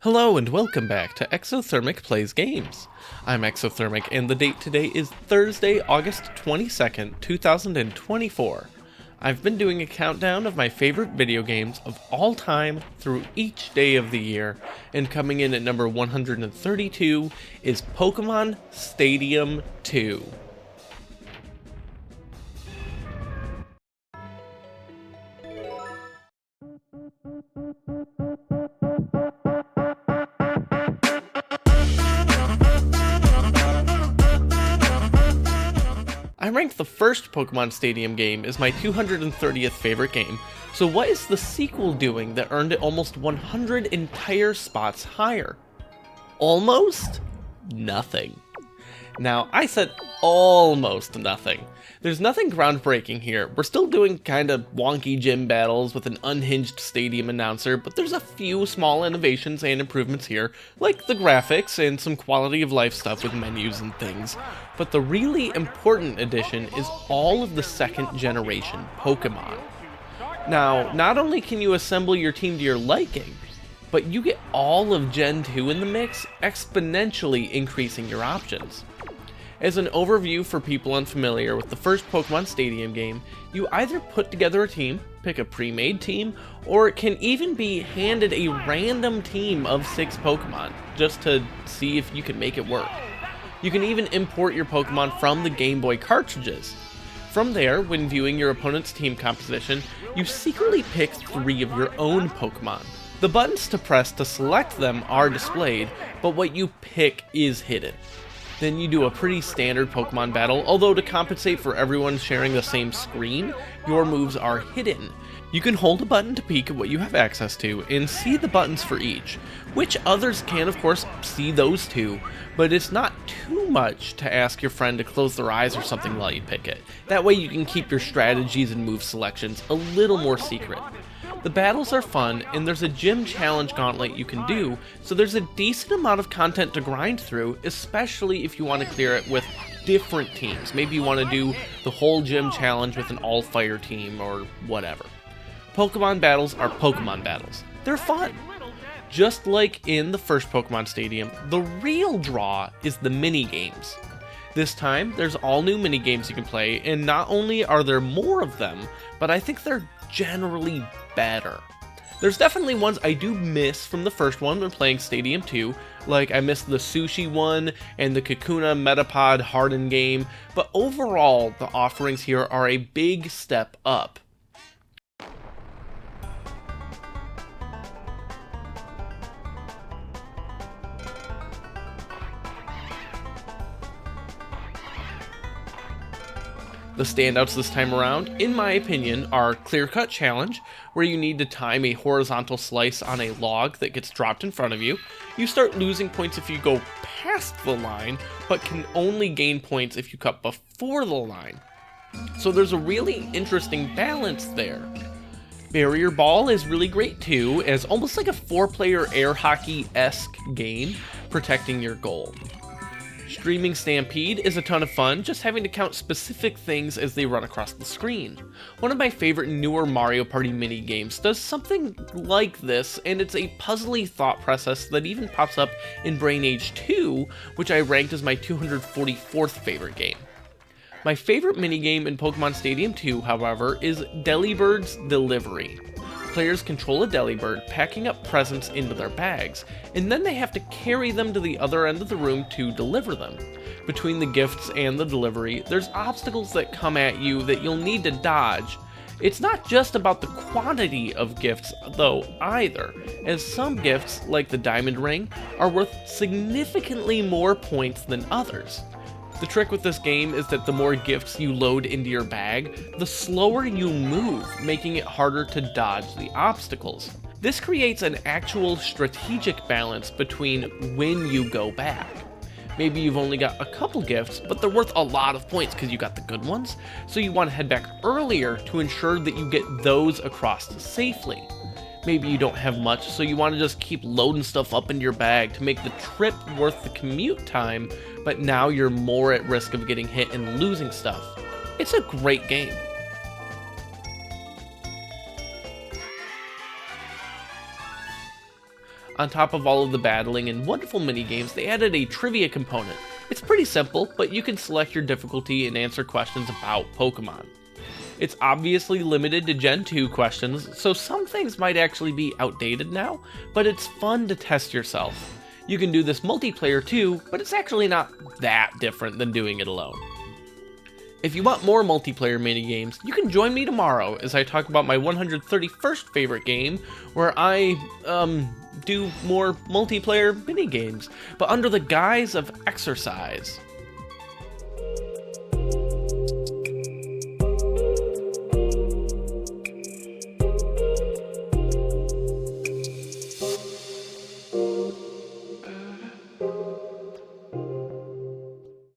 Hello and welcome back to Exothermic Plays Games. I'm Exothermic and the date today is Thursday, August 22nd, 2024. I've been doing a countdown of my favorite video games of all time through each day of the year, and coming in at number 132 is Pokemon Stadium 2. I ranked the first Pokemon Stadium game as my 230th favorite game, so what is the sequel doing that earned it almost 100 entire spots higher? Almost nothing. Now, I said almost nothing. There's nothing groundbreaking here. We're still doing kinda wonky gym battles with an unhinged stadium announcer, but there's a few small innovations and improvements here, like the graphics and some quality of life stuff with menus and things. But the really important addition is all of the second generation Pokemon. Now, not only can you assemble your team to your liking, but you get all of Gen 2 in the mix, exponentially increasing your options. As an overview for people unfamiliar with the first Pokemon Stadium game, you either put together a team, pick a pre-made team, or it can even be handed a random team of 6 Pokemon, just to see if you can make it work. You can even import your Pokemon from the Game Boy cartridges. From there, when viewing your opponent's team composition, you secretly pick 3 of your own Pokemon. The buttons to press to select them are displayed, but what you pick is hidden. Then you do a pretty standard Pokemon battle, although to compensate for everyone sharing the same screen, your moves are hidden. You can hold a button to peek at what you have access to, and see the buttons for each, which others can of course see those too, but it's not too much to ask your friend to close their eyes or something while you pick it. That way you can keep your strategies and move selections a little more secret. The battles are fun, and there's a gym challenge gauntlet you can do, so there's a decent amount of content to grind through, especially if you want to clear it with different teams. Maybe you want to do the whole gym challenge with an all-fire team, or whatever. Pokemon battles are Pokemon battles. They're fun. Just like in the first Pokemon Stadium, the real draw is the mini-games. This time, there's all new mini-games you can play, and not only are there more of them, but I think they're generally better. There's definitely ones I do miss from the first one when playing Stadium 2, like I missed the Sushi one and the Kakuna Metapod Harden game, but overall the offerings here are a big step up. The standouts this time around, in my opinion, are Clear Cut Challenge, where you need to time a horizontal slice on a log that gets dropped in front of you. You start losing points if you go past the line, but can only gain points if you cut before the line. So there's a really interesting balance there. Barrier Ball is really great too, as almost like a 4-player air hockey-esque game, protecting your goal. Streaming Stampede is a ton of fun, just having to count specific things as they run across the screen. One of my favorite newer Mario Party mini-games does something like this, and it's a puzzly thought process that even pops up in Brain Age 2, which I ranked as my 244th favorite game. My favorite minigame in Pokemon Stadium 2, however, is Delibird's Delivery. Players control a Delibird, packing up presents into their bags, and then they have to carry them to the other end of the room to deliver them. Between the gifts and the delivery, there's obstacles that come at you that you'll need to dodge. It's not just about the quantity of gifts, though, either, as some gifts, like the Diamond Ring, are worth significantly more points than others. The trick with this game is that the more gifts you load into your bag, the slower you move, making it harder to dodge the obstacles. This creates an actual strategic balance between when you go back. Maybe you've only got a couple gifts, but they're worth a lot of points because you got the good ones, so you want to head back earlier to ensure that you get those across safely. Maybe you don't have much, so you want to just keep loading stuff up into your bag to make the trip worth the commute time, but now you're more at risk of getting hit and losing stuff. It's a great game. On top of all of the battling and wonderful minigames, they added a trivia component. It's pretty simple, but you can select your difficulty and answer questions about Pokemon. It's obviously limited to Gen 2 questions, so some things might actually be outdated now, but it's fun to test yourself. You can do this multiplayer too, but it's actually not that different than doing it alone. If you want more multiplayer minigames, you can join me tomorrow as I talk about my 131st favorite game, where I, do more multiplayer minigames, but under the guise of exercise.